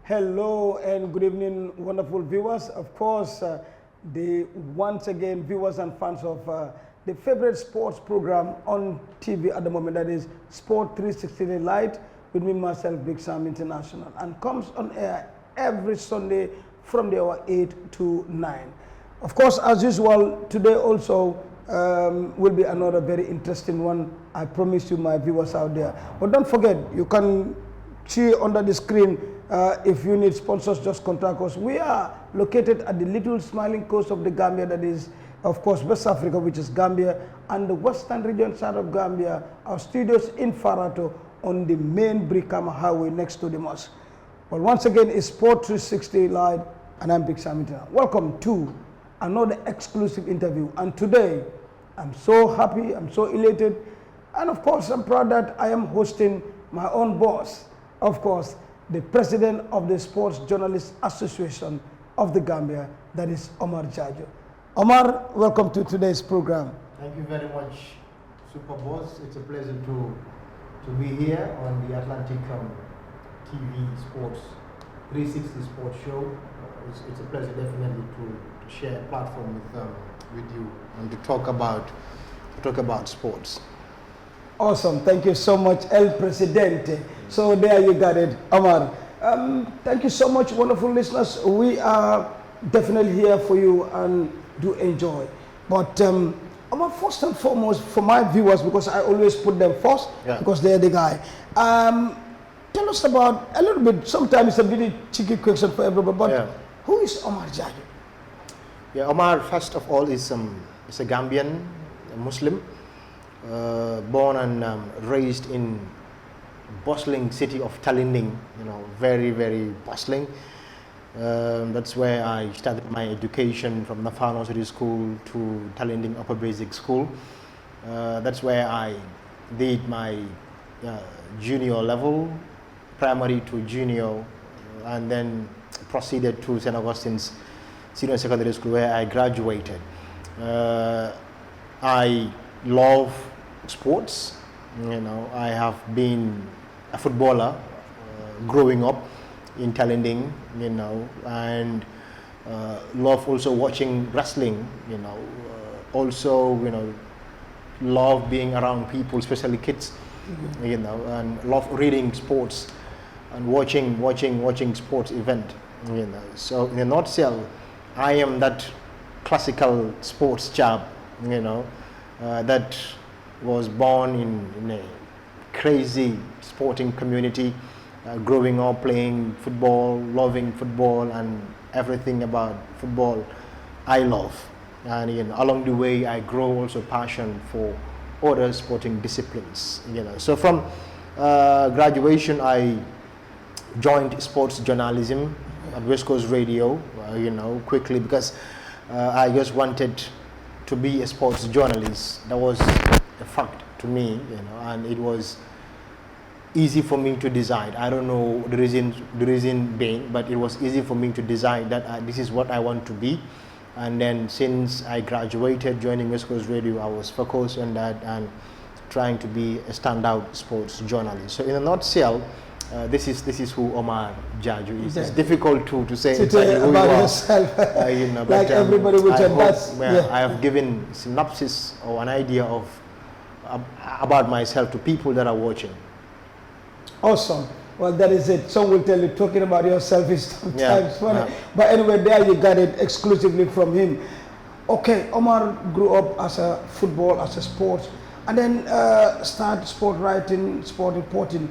Hello and good evening, wonderful viewers. Of course, once again viewers and fans of the favorite sports program on TV at the moment, that is Sport 360 Light with me, myself, Big Sam International, and comes on air every Sunday from the hour 8 to 9. Of course, as usual, today also will be another very interesting one. I promise you, my viewers out there. But don't forget, you can see under the screen, if you need sponsors, just contact us. We are located at the little smiling coast of the Gambia, that is, of course, West Africa, which is Gambia, and the western region side of Gambia. Our studios in Farato on the main Brikama Highway next to the mosque. But once again, it's Sport 360 Live, and I'm Big Sam International. Welcome to another exclusive interview. And today, I'm so happy, I'm so elated, and of course, I'm proud that I am hosting my own boss, of course, the president of the Sports Journalists Association of the Gambia, that is Omar Jarju. Omar, welcome to today's program. Thank you very much, Super Boss. It's a pleasure to be here on the Atlantic TV Sports 360 Sports Show. It's a pleasure definitely to share a platform with you and to talk about sports. Awesome. Thank you so much, El Presidente. So there you got it, Omar. Thank you so much, wonderful listeners. We are definitely here for you and do enjoy. But Omar, first and foremost, for my viewers, because I always put them first, because they're the guy. Tell us about a little bit. Sometimes it's a very cheeky question for everybody, but who is Omar Jarju? Yeah, Omar, first of all, is a Gambian, a Muslim. Born and raised in bustling city of Talinding, very, very bustling. That's where I started my education, from Nafano City School to Talinding Upper Basic School. That's where I did my junior level, primary to junior, and then proceeded to St. Augustine's Senior Secondary School, where I graduated. I love sports. I have been a footballer growing up in Talinding, and love also watching wrestling, also, love being around people, especially kids, and love reading sports and watching sports event, So in a nutshell, I am that classical sports chap, that was born in a crazy sporting community, growing up playing football, loving football, and everything about football I love. And along the way, I grow also passion for other sporting disciplines. So from graduation, I joined sports journalism at West Coast Radio. Quickly, because I just wanted to be a sports journalist. That was a fact to me, and it was easy for me to decide. I don't know the reason being, but it was easy for me to decide that this is what I want to be. And then since I graduated, joining West Coast Radio, I was focused on that and trying to be a standout sports journalist. So in a nutshell, this is who Omar Jarju is. It's difficult to say exactly who about you are, yourself. but, like everybody would say. I have given synopsis or an idea of about myself to people that are watching. Awesome. Well, that is it. Some will tell you talking about yourself is sometimes funny. But anyway, there you got it exclusively from him. Okay, Omar grew up as a football, as a sport, and then started sport writing, sport reporting.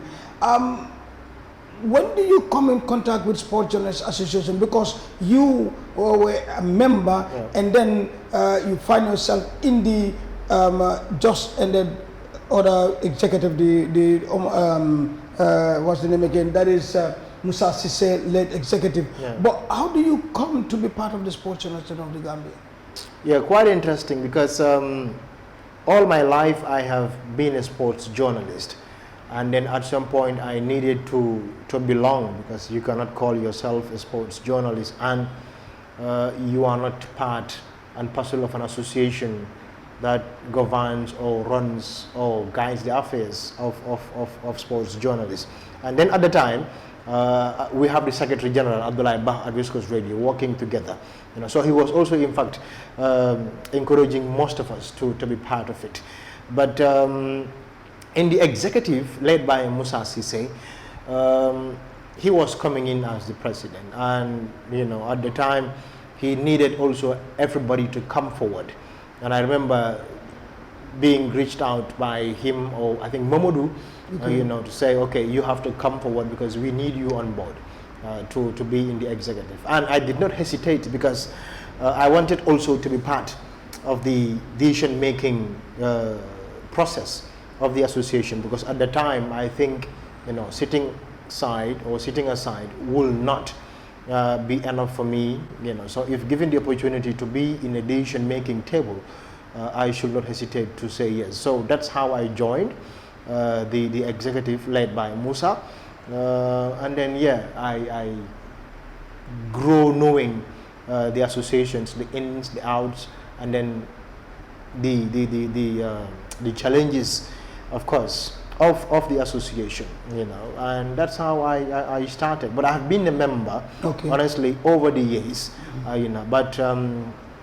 When do you come in contact with Sport Journalists Association? Because you were a member, and then you find yourself in the just ended other executive, what's the name again? That is Musa Sisse led executive. But how do you come to be part of the Sports Journalists of the Gambia? Yeah, quite interesting, because all my life I have been a sports journalist. And then at some point I needed to belong, because you cannot call yourself a sports journalist and you are not part and parcel of an association that governs or runs or guides the affairs of sports journalists. And then at the time, we have the Secretary General Abdullah Bah at West Coast Radio working together. So he was also, in fact, encouraging most of us to be part of it. But in the executive led by Musa Sise, he was coming in as the president, and at the time he needed also everybody to come forward. And I remember being reached out by him, or I think Mamadou, to say, okay, you have to come forward because we need you on board to be in the executive. And I did not hesitate because I wanted also to be part of the decision-making process of the association, because at the time I think sitting aside will not be enough for me. So if given the opportunity to be in a decision-making table, I should not hesitate to say yes. So that's how I joined the executive led by Musa, and then I grow knowing the associations, the ins, the outs, and then the challenges, of course, of the association, and that's how I started. But I've been a member, honestly, over the years, but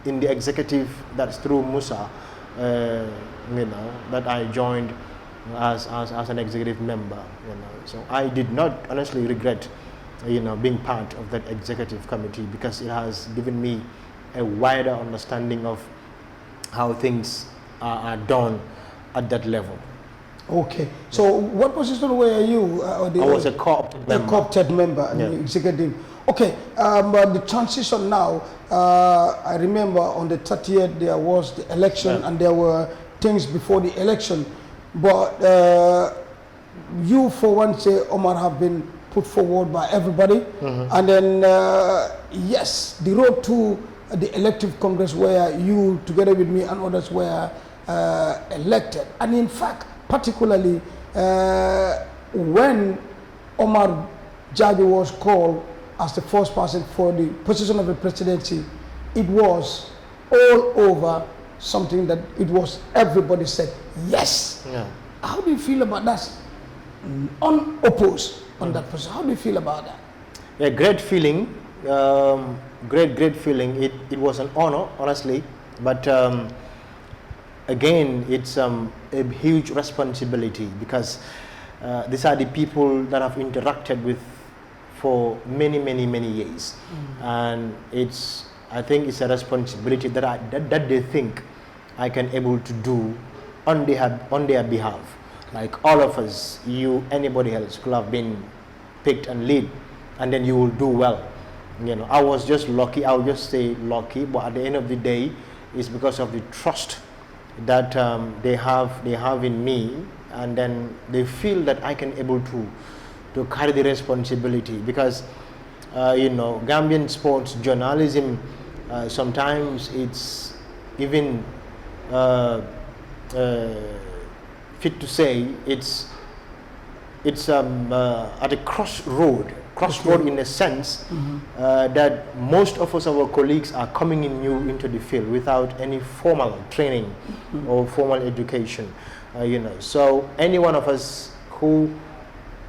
in the executive, that's through Musa, that I joined as an executive member, So I did not honestly regret, being part of that executive committee, because it has given me a wider understanding of how things are done at that level. Okay. So what position were you? I was a co-opted member. A co-opted member and the executive. Okay. But the transition now, I remember on the 30th there was the election, and there were things before the election. But you, for one, say, Omar, have been put forward by everybody. And then, yes, the road to the elective Congress where you, together with me and others, were elected. And in fact, particularly when Omar Jarju was called as the first person for the position of the presidency, it was all over something that it was, everybody said yes. How do you feel about that? Unopposed on that position. How do you feel about that? Yeah, great feeling. Great feeling. It was an honor, honestly, but again, it's a huge responsibility, because these are the people that I've interacted with for many years, and I think it's a responsibility that they think I can able to do on their behalf. Like all of us, you, anybody else could have been picked and lead, and then you will do well. I was just lucky. I'll just say lucky, but at the end of the day, it's because of the trust that they have in me, and then they feel that I can able to carry the responsibility, because Gambian sports journalism, sometimes it's even fit to say it's at a crossroad in a sense, that most of us, our colleagues, are coming in new into the field without any formal training or formal education. So any one of us who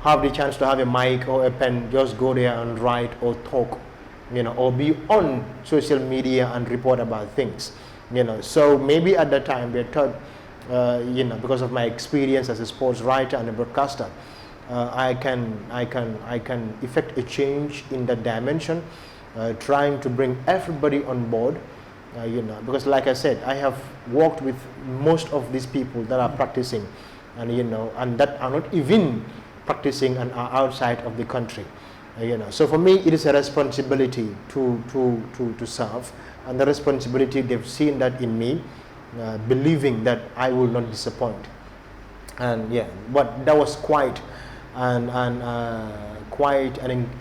have the chance to have a mic or a pen, just go there and write or talk, or be on social media and report about things. So maybe at that time they thought, because of my experience as a sports writer and a broadcaster, I can effect a change in that dimension, trying to bring everybody on board, because like I said, I have worked with most of these people that are practicing, and and that are not even practicing and are outside of the country, So for me, it is a responsibility to serve, and the responsibility, they've seen that in me, believing that I will not disappoint, and but that was quite an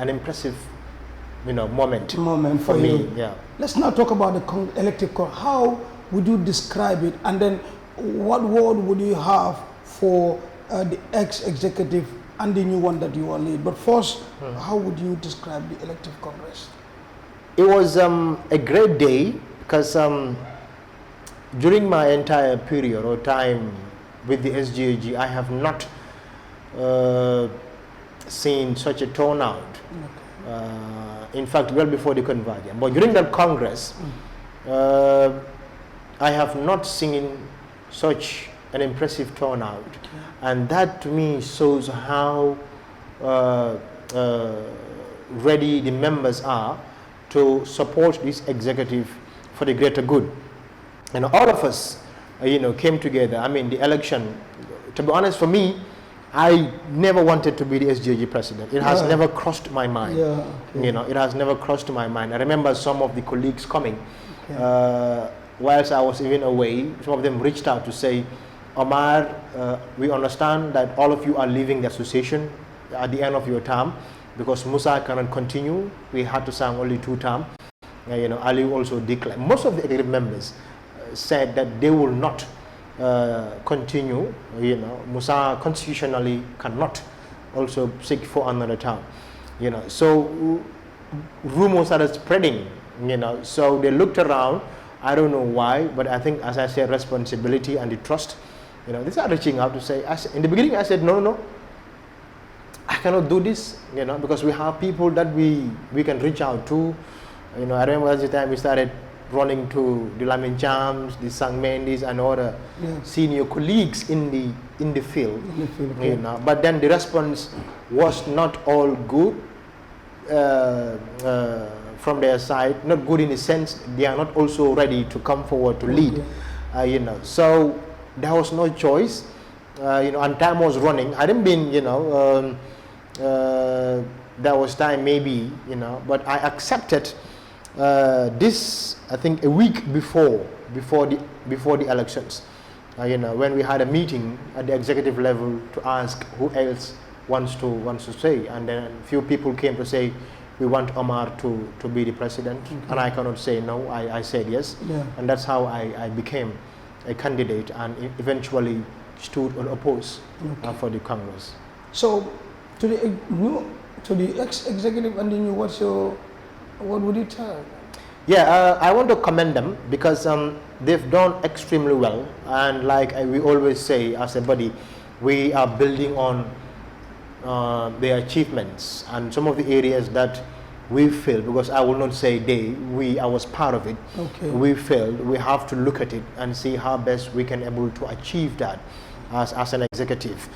impressive moment for me. you. Let's now talk about the elective court. How would you describe it, and then what word would you have for the ex-executive and the new one that you are lead? But first, how would you describe the elective congress? It was a great day, because during my entire period or time with the SGAG, I have not seen such a turnout. In fact, well before the convergence. But during that Congress, I have not seen such an impressive turnout. And that to me shows how ready the members are to support this executive for the greater good. And all of us, came together. I mean, the election, to be honest, for me, I never wanted to be the SJG president. It has never crossed my mind. It has never crossed my mind. I remember some of the colleagues coming. Whilst I was even away, some of them reached out to say, Omar, we understand that all of you are leaving the association at the end of your term because Musa cannot continue. We had to serve only 2 terms. Ali also declared. Most of the executive members said that they will not continue. Musa constitutionally cannot also seek for another term. So rumors started spreading. So they looked around. I don't know why, but I think, as I said, responsibility and the trust. They started reaching out to say. In the beginning, I said, no, I cannot do this. Because we have people that we can reach out to. I remember at the time we started running to the Lamin Chams, the Sang Mendis, and other senior colleagues in the field. But then the response was not all good from their side. Not good in the sense they are not also ready to come forward to lead. So there was no choice. And time was running. I didn't mean there was time maybe but I accepted. This, I think, a week before the elections, when we had a meeting at the executive level to ask who else wants to say, and then a few people came to say, we want Omar to be the president, and I cannot say no. I said yes, and that's how I became a candidate and eventually stood unopposed for the Congress. So, to the ex-executive and the new, what would you tell? I want to commend them because they've done extremely well, and like we always say as a body, we are building on their achievements and some of the areas that we failed, because I will not say I was part of it. We failed. We have to look at it and see how best we can able to achieve that as an executive.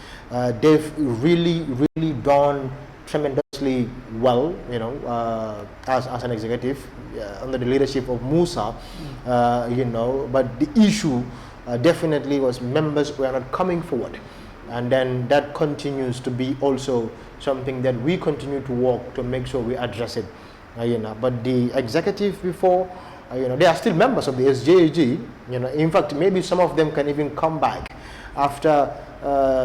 They've really done tremendously well, as an executive under the leadership of Musa, but the issue definitely was members were not coming forward, and then that continues to be also something that we continue to work to make sure we address it, but the executive before, they are still members of the SJG, in fact maybe some of them can even come back after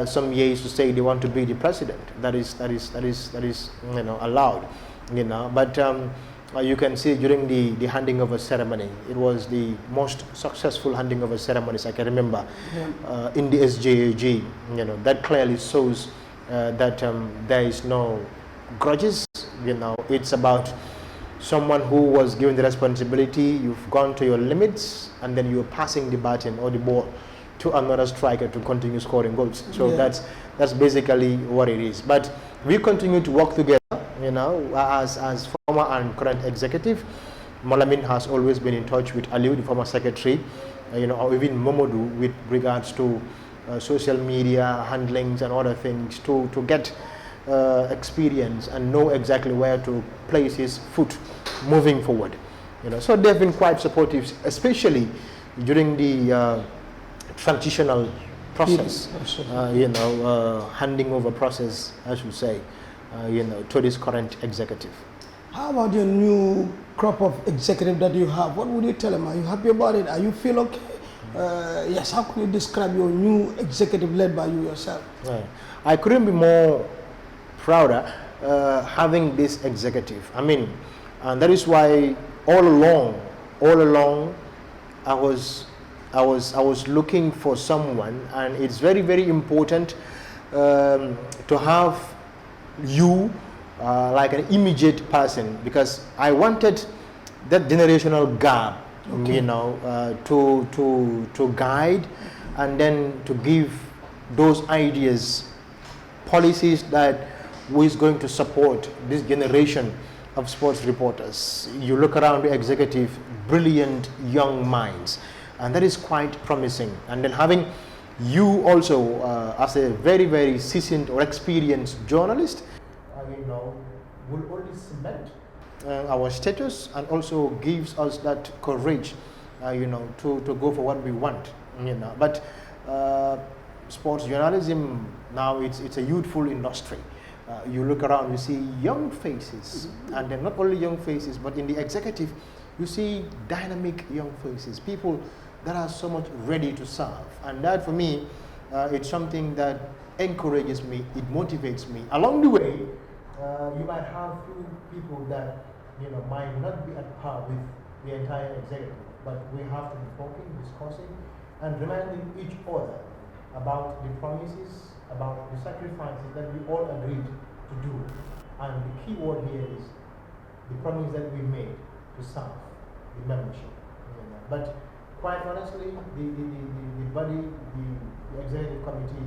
some years to say they want to be the president. That is allowed, but you can see during the handing over ceremony, it was the most successful handing over ceremonies I can remember in the SJAG. That clearly shows that there is no grudges. It's about someone who was given the responsibility. You've gone to your limits, and then you're passing the baton or the ball to another striker to continue scoring goals. So that's basically what it is. But we continue to work together, as former and current executive. Molamin has always been in touch with Aliu, the former secretary, or even Momodu with regards to social media handlings and other things to get experience and know exactly where to place his foot moving forward. So they've been quite supportive, especially during the transitional process, handing over process, I should say, to this current executive. How about your new crop of executive that you have? What would you tell them? Are you happy about it? Are you feel okay? Yes, how could you describe your new executive led by you yourself? I couldn't be more prouder having this executive. I mean, and that is why all along I was looking for someone, and it's very important to have you like an immediate person, because I wanted that generational gap, to guide and then to give those ideas, policies that who is going to support this generation of sports reporters. You look around the executive, brilliant young minds, and that is quite promising. And then having you also as a very, very seasoned or experienced journalist, will only cement our status and also gives us that courage, to go for what we want. But sports journalism now it's a youthful industry. You look around, you see young faces, and then not only young faces, but in the executive, you see dynamic young faces, people that are so much ready to serve. And that for me, it's something that encourages me, it motivates me. Along the way, you might have few people that might not be at par with the entire executive, but we have to be talking, discussing, and reminding each other about the promises, about the sacrifices that we all agreed to do. And the key word here is the promise that we made to serve the membership. But quite honestly, the body, the executive committee,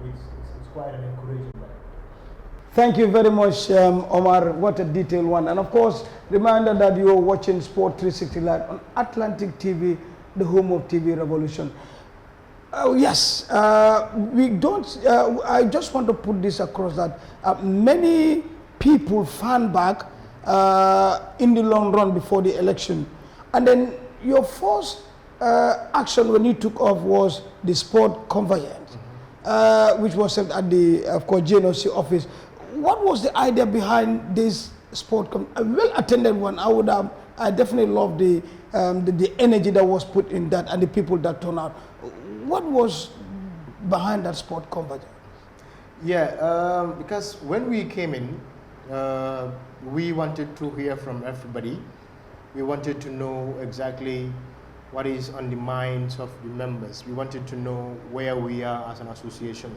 it's quite an encouraging body. Thank you very much, Omar. What a detailed one. And of course, reminder that you are watching Sport 360 Live on Atlantic TV, the home of TV revolution. Yes, we don't, I just want to put this across that many people fan back in the long run before the election. And then your first action when you took off was the sport convergence, which was set at the, of course, GNOC office. What was the idea behind this sport? A well-attended one. I definitely love the energy that was put in that and the people that turned out. What was behind that sport convergence? Yeah, because when we came in, we wanted to hear from everybody. We wanted to know exactly what is on the minds of the members. We wanted to know where we are as an association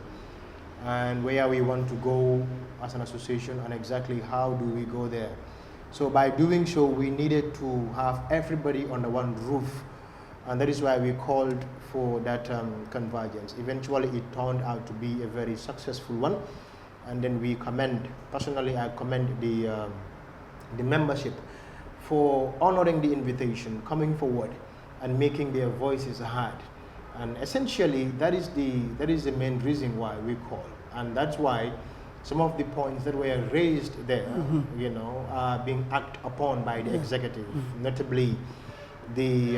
and where we want to go as an association and exactly how do we go there. So by doing so, we needed to have everybody under one roof, and that is why we called for that convergence. Eventually, it turned out to be a very successful one, and then we commend, personally I commend the membership for honoring the invitation, coming forward and making their voices heard. And essentially, that is the main reason why we call, and that's why some of the points that were raised there, are being acted upon by the executive, notably the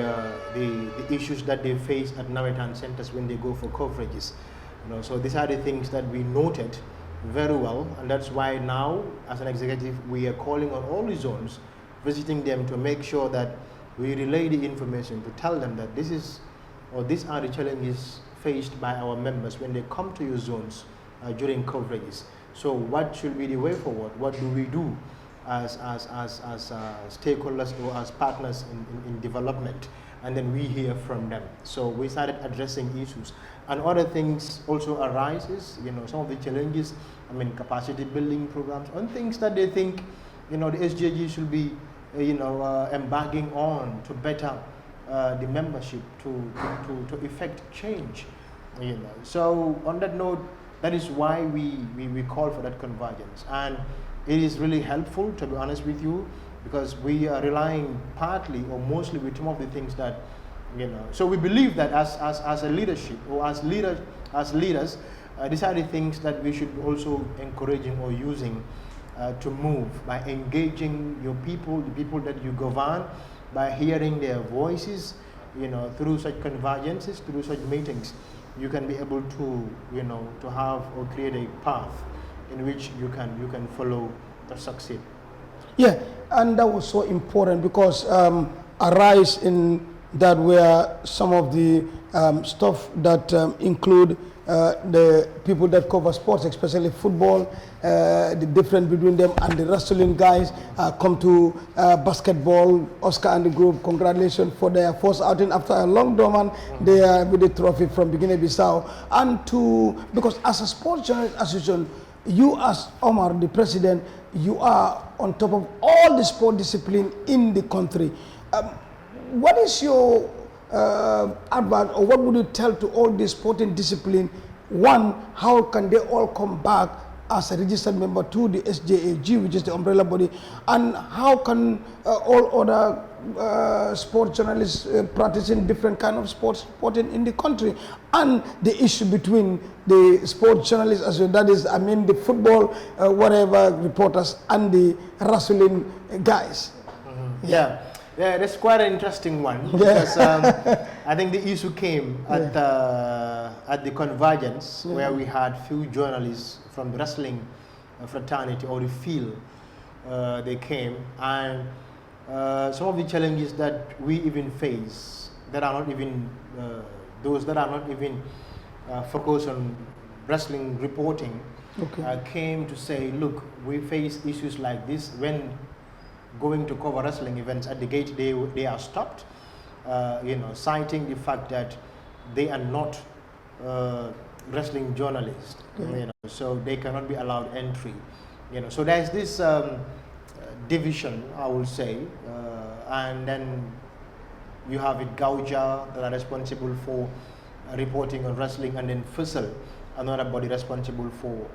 issues that they face at Nawetan centers when they go for coverages. So these are the things that we noted very well, and that's why now, as an executive, we are calling on all the zones, visiting them to make sure that we relay the information to tell them that these are the challenges faced by our members when they come to your zones during coverages. So what should be the way forward? What do we do as stakeholders or as partners in development? And then we hear from them. So we started addressing issues. And other things also arises, some of the challenges, capacity building programs, and things that they think, the SJG should be, embarking on to better the membership, to effect change. So on that note, that is why we call for that convergence. And it is really helpful, to be honest with you, because we are relying partly or mostly with some of the things that, so we believe that as a leadership or as leaders, these are the things that we should also encouraging or using to move by engaging your people, the people that you govern, by hearing their voices, through such convergences, through such meetings. You can be able to, to have or create a path in which you can follow to succeed. Yeah, and that was so important because a rise in that where some of the stuff that include the people that cover sports, especially football, the difference between them and the wrestling guys come to basketball. Oscar and the group, congratulations for their first outing after a long dormant. They are with the trophy from Guinea-Bissau. And because as a sports journalist association, you as Omar, the president, you are on top of all the sport discipline in the country. What is your advice, or what would you tell to all the sporting discipline? One, how can they all come back as a registered member to the SJAG, which is the umbrella body, and how can all other sport journalists practicing different kind of sports reporting in the country, and the issue between the sport journalists as well, that is, I mean, the football, whatever reporters and the wrestling guys. Yeah, that's quite an interesting one because I think the issue came at the convergence where we had few journalists from the wrestling fraternity or the field. They came, and some of the challenges that we even face that are not even those that are not even focused on wrestling reporting came to say, look, we face issues like this when going to cover wrestling events. At the gate they are stopped, citing the fact that they are not wrestling journalists, so they cannot be allowed entry. So there's this division, I will say, and then you have it Gauja that are responsible for reporting on wrestling, and then FISL, another body responsible for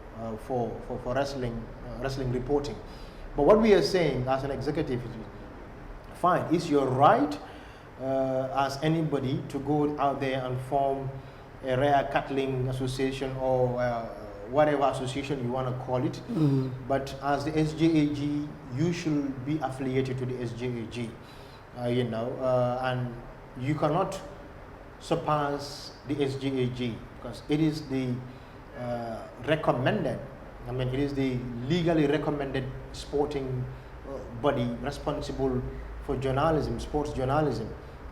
wrestling reporting. But what we are saying as an executive is, fine, it's your right as anybody to go out there and form a rare cattling association or whatever association you want to call it. But as the SJAG, you should be affiliated to the SJAG, and you cannot surpass the SJAG because it is the recommended, it is the legally recommended sporting body responsible for journalism, sports journalism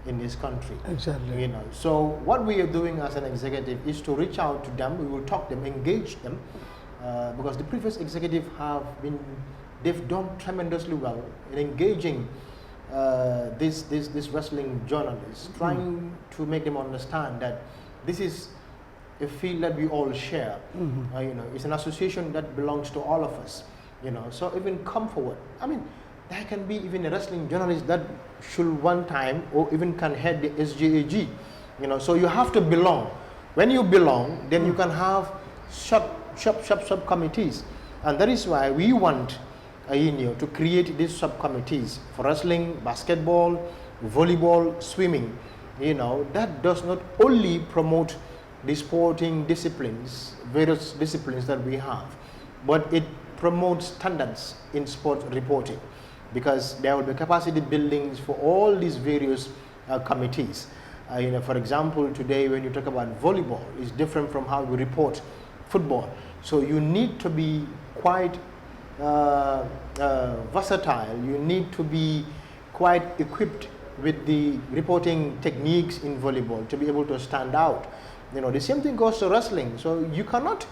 in this country. Exactly. So what we are doing as an executive is to reach out to them. We will talk them, engage them, because the previous executive they've done tremendously well in engaging this wrestling journalists, trying to make them understand that this is a field that we all share. It's an association that belongs to all of us. So even come forward. There can be even a wrestling journalist that should one time or even can head the SJAG. So you have to belong. When you belong, then you can have subcommittees, and that is why we want to create these subcommittees for wrestling, basketball, volleyball, swimming. That does not only promote the sporting disciplines, various disciplines that we have, but it promotes standards in sports reporting, because there will be capacity buildings for all these various committees. For example, today when you talk about volleyball, it's different from how we report football. So you need to be quite versatile. You need to be quite equipped with the reporting techniques in volleyball to be able to stand out. The same thing goes to wrestling. So you cannot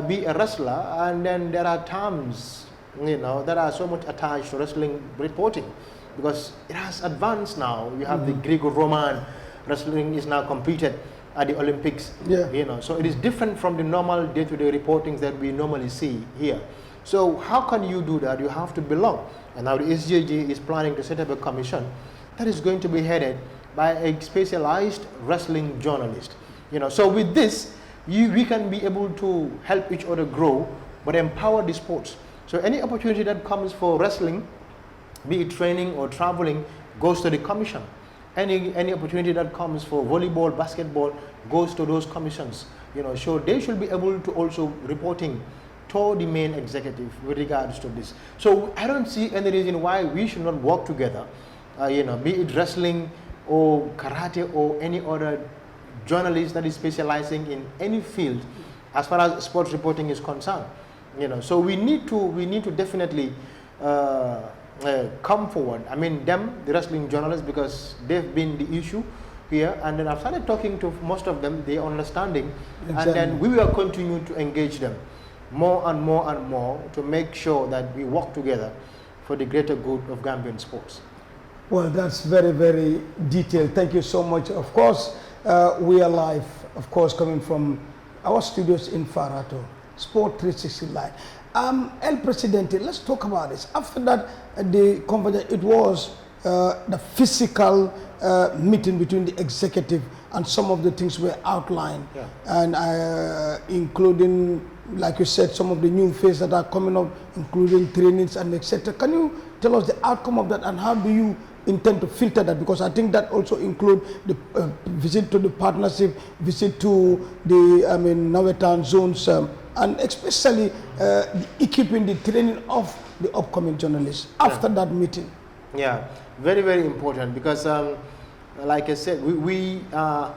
be a wrestler and then there are terms that are so much attached to wrestling reporting, because it has advanced now. You have the Greco-Roman wrestling is now competed at the Olympics. So it is different from the normal day-to-day reportings that we normally see here. So how can you do that? You have to belong. And now the SJG is planning to set up a commission that is going to be headed by a specialized wrestling journalist. So with this, we can be able to help each other grow, but empower the sports. So any opportunity that comes for wrestling, be it training or traveling, goes to the commission. Any opportunity that comes for volleyball, basketball, goes to those commissions. So they should be able to also reporting to the main executive with regards to this. So I don't see any reason why we should not work together, be it wrestling or karate or any other journalist that is specializing in any field as far as sports reporting is concerned. So we need to definitely come forward. The wrestling journalists, because they've been the issue here, and then I've started talking to most of them. They are understanding, and then we will continue to engage them more and more and more to make sure that we work together for the greater good of Gambian sports. Well, that's very, very detailed. Thank you so much. Of course, we are live, of course, coming from our studios in Farato, Sport 360 Live. El Presidente, let's talk about this. After that, the conference, it was the physical meeting between the executive, and some of the things were outlined, and including like you said, some of the new phases that are coming up, including trainings and etc. Can you tell us the outcome of that, and how do you intend to filter that? Because I think that also include the visit to the partnership, visit to the Nawetan zones, and especially equipping the training of the upcoming journalists after that meeting. Yeah, very, very important, because like I said, we are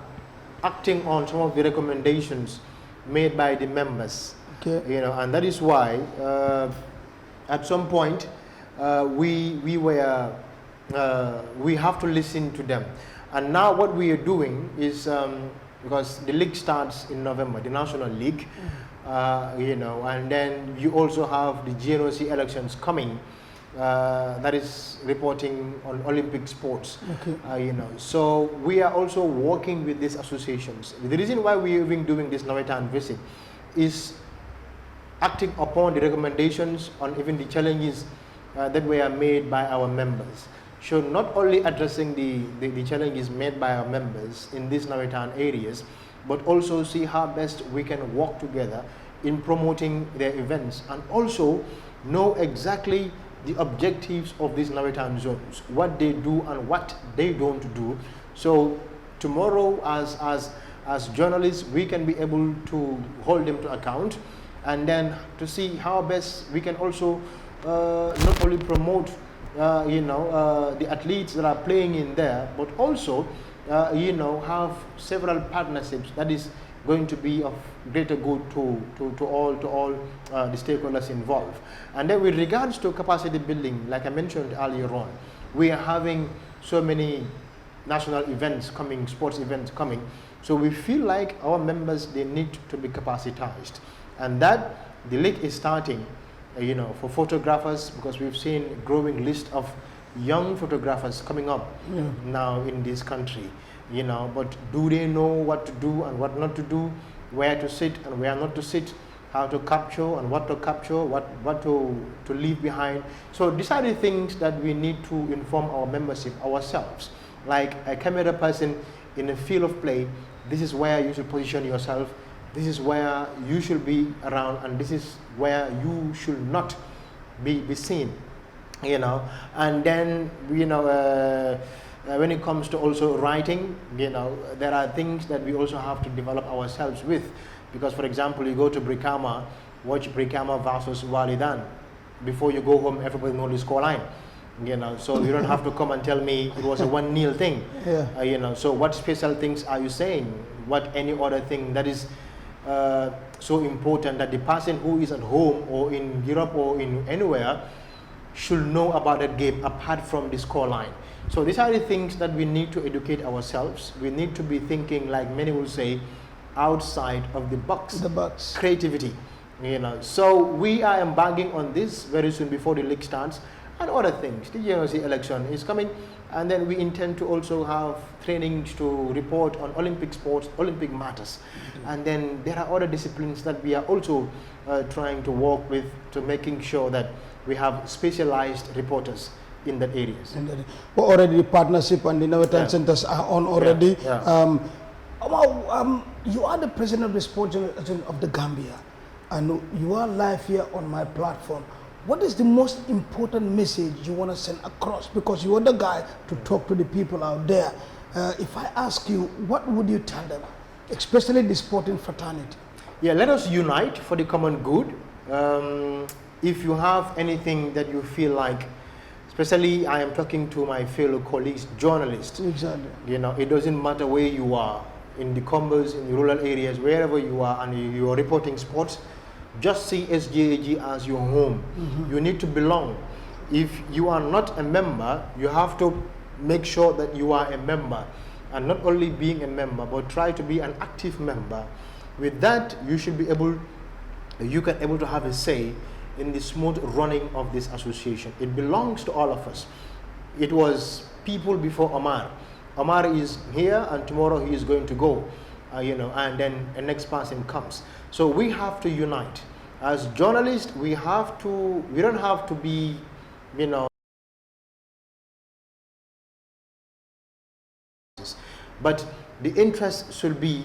acting on some of the recommendations made by the members. Okay. You know, and that is why at some point we have to listen to them. And now what we are doing is, because the league starts in November, the National League, you know, and then you also have the GNOC elections coming, that is reporting on Olympic sports. Okay. You know, so we are also working with these associations. The reason why we have been doing this Nawetan visit is acting upon the recommendations on even the challenges that were made by our members. So not only addressing the challenges made by our members in these Nawetan areas, but also see how best we can work together in promoting their events, and also know exactly the objectives of these Nawetan zones, what they do and what they don't do. So tomorrow, as journalists, we can be able to hold them to account, and then to see how best we can also not only promote you know, the athletes that are playing in there, but also you know, have several partnerships that is going to be of greater good to all the stakeholders involved. And then with regards to capacity building, like I mentioned earlier on, we are having so many national events coming, sports events coming, so we feel like our members, they need to be capacitized, and that the league is starting, you know, for photographers, because we've seen a growing list of young photographers coming up now in this country, you know, but do they know what to do and what not to do, where to sit and where not to sit, how to capture and what to capture, what to leave behind. So these are the things that we need to inform our membership ourselves. Like a camera person in a field of play, this is where you should position yourself, this is where you should be around, and this is where you should not be seen, you know. And then, you know, when it comes to also writing, you know, there are things that we also have to develop ourselves with, because for example, you go to Brikama, watch Brikama versus Walidan, before you go home everybody knows the score line, you know, so you don't have to come and tell me it was a 1-0 thing. You know, so what special things are you saying, what any other thing that is so important that the person who is at home or in Europe or in anywhere should know about that game apart from the score line. So these are the things that we need to educate ourselves. We need to be thinking, like many will say, outside of the box. The box. Creativity, you know. So we are embarking on this very soon before the league starts, and other things. The GNOC election is coming, and then we intend to also have trainings to report on Olympic sports, Olympic matters. And then there are other disciplines that we are also trying to work with, to making sure that we have specialized reporters in that areas. Well, already the partnership and the Nawetan centers are on already. You are the president of the sports journalism of the Gambia, and you are live here on my platform. What is the most important message you want to send across? Because you are the guy to talk to the people out there. If I ask you, what would you tell them, especially the sporting fraternity? Yeah, let us unite for the common good. If you have anything that you feel like, especially I am talking to my fellow colleagues, journalists. Exactly. You know, it doesn't matter where you are, in the combos, in the rural areas, wherever you are, and you are reporting sports, just see SJAG as your home. You need to belong. If you are not a member, you have to make sure that you are a member, and not only being a member, but try to be an active member. With that, you should be able, you can able to have a say in the smooth running of this association. It belongs to all of us. It was people before Omar. Omar is here, and tomorrow he is going to go, you know, and then the next person comes. So we have to unite. As journalists, we don't have to be, you know, but the interest should be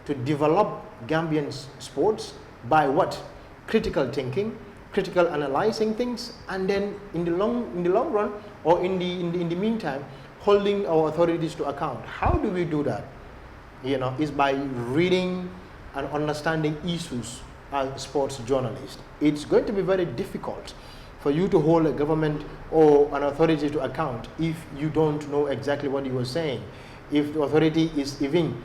to develop Gambian sports, by what? Critical thinking, critical analyzing things, and then in the long run, or in the meantime, holding our authorities to account. How do we do that? Is by reading and understanding issues as sports journalists. It's going to be very difficult for you to hold a government or an authority to account if you don't know exactly what you are saying. If the authority is even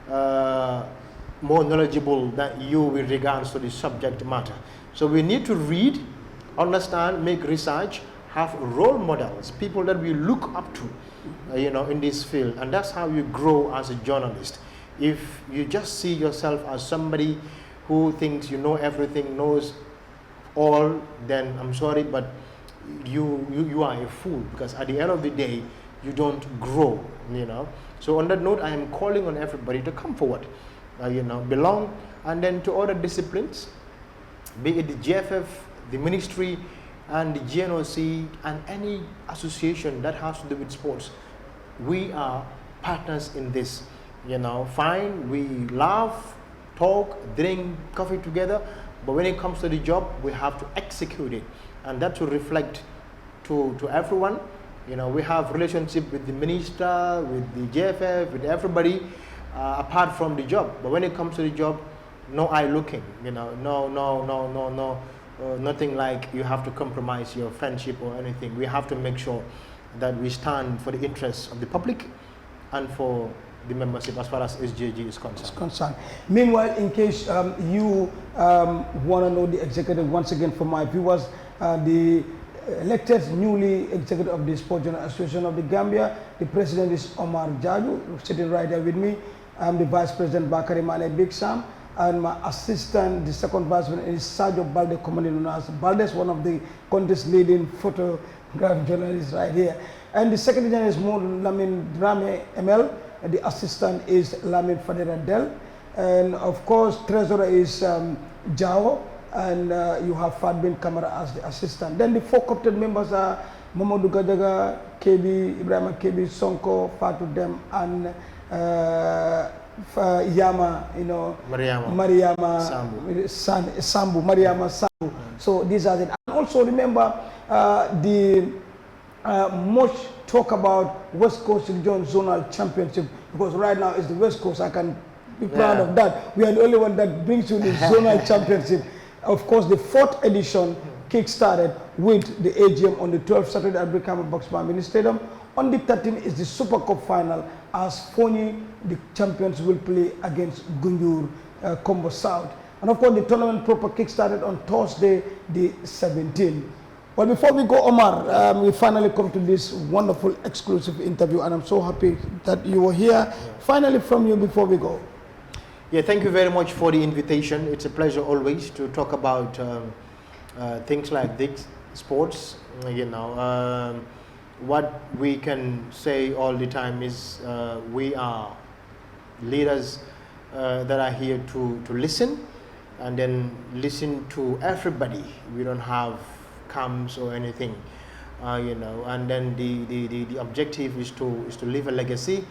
more knowledgeable than you with regards to the subject matter. So we need to read, understand, make research, have role models, people that we look up to, in this field, and that's how you grow as a journalist. If you just see yourself as somebody who thinks you know everything, knows all, then I'm sorry, but you are a fool, because at the end of the day, you don't grow, So on that note, I am calling on everybody to come forward, belong, and then to other disciplines, be it the GFF, the ministry, and the GNOC, and any association that has to do with sports. We are partners in this, fine, we laugh, talk, drink coffee together, but when it comes to the job, we have to execute it, and that will reflect to everyone. We have relationship with the minister, with the GFF, with everybody, apart from the job. But when it comes to the job, no eye looking, no, nothing like you have to compromise your friendship or anything. We have to make sure that we stand for the interests of the public and for the membership as far as SJG is concerned. Meanwhile, in case you want to know the executive, once again for my viewers, the elected newly executive of the Sport Journal Association of the Gambia, the president is Omar Jarju, sitting right there with me. I'm the vice president Bakari Mane Big Sam, and my assistant, the second vice president, is Sergio Balde, commonly known as Baldes, one of the country's leading photograph journalists right here. And the secretary general is Lamin Drame ML, and the assistant is Lamin Fadera Del, and of course treasurer is Jao, and you have Fadbin Kamara as the assistant. Then the four co-opted members are Mamadou Gajaga, KB, Ibrahim KB, Sonko, Fatou Dem, and Yama, Mariama Sambu. So these are it. And also remember the much talk about West Coast Region Zonal Championship, because right now it's the West Coast. I can be proud of that. We are the only one that brings you the Zonal Championship. Of course, the 4th edition kick-started with the AGM on the 12th Saturday at Brikama Boxbar Mini Stadium. On the 13th is the Super Cup final, as Foni, the champions, will play against Gunjur Combo South. And of course, the tournament proper kick-started on Thursday, the 17th. Well, before we go, Omar, we finally come to this wonderful exclusive interview, and I'm so happy that you were here. Finally, from you before we go. Yeah, thank you very much for the invitation. It's a pleasure always to talk about things like this, sports. What we can say all the time is we are leaders that are here to listen, and then listen to everybody. We don't have camps or anything, and then the objective is to leave a legacy,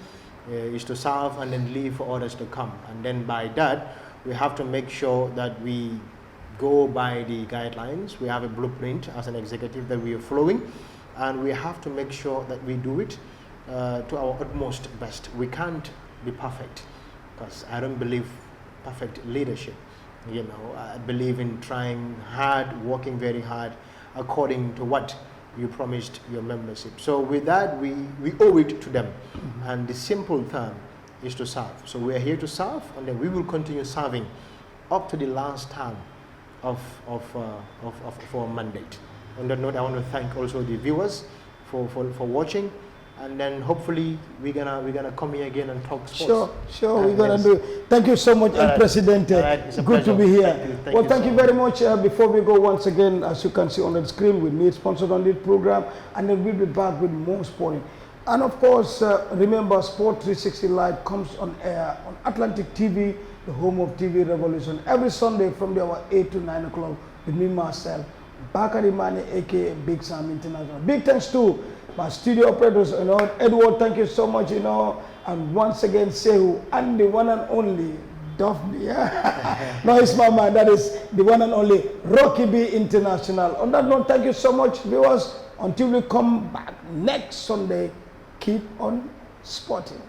is to serve and then leave for others to come. And then by that, we have to make sure that we go by the guidelines. We have a blueprint as an executive that we are following, and we have to make sure that we do it to our utmost best. We can't be perfect, because I don't believe perfect leadership. I believe in trying hard, working very hard according to what you promised your membership. So with that, we owe it to them. And the simple term is to serve. So we are here to serve, and then we will continue serving up to the last term of our mandate. On that note, I want to thank also the viewers for watching, and then hopefully we're gonna come here again and talk sports. Sure, we're gonna do it. Thank you so much, El Presidente. Good to be here. Thank you very much. Before we go, once again, as you can see on the screen, we need sponsored on this program, and then we'll be back with more sporting. And of course, remember, Sport 360 Live comes on air on Atlantic TV, the home of TV revolution, every Sunday from the hour 8 to 9 o'clock with me, Marcel Bakari Mane, aka Big Sam International. Big thanks to my studio operators, Edward, thank you so much, and once again, Sehu, and the one and only Duffy, yeah. No, it's my man. That is the one and only Rocky B International. On that note, thank you so much, viewers. Until we come back next Sunday, keep on sporting.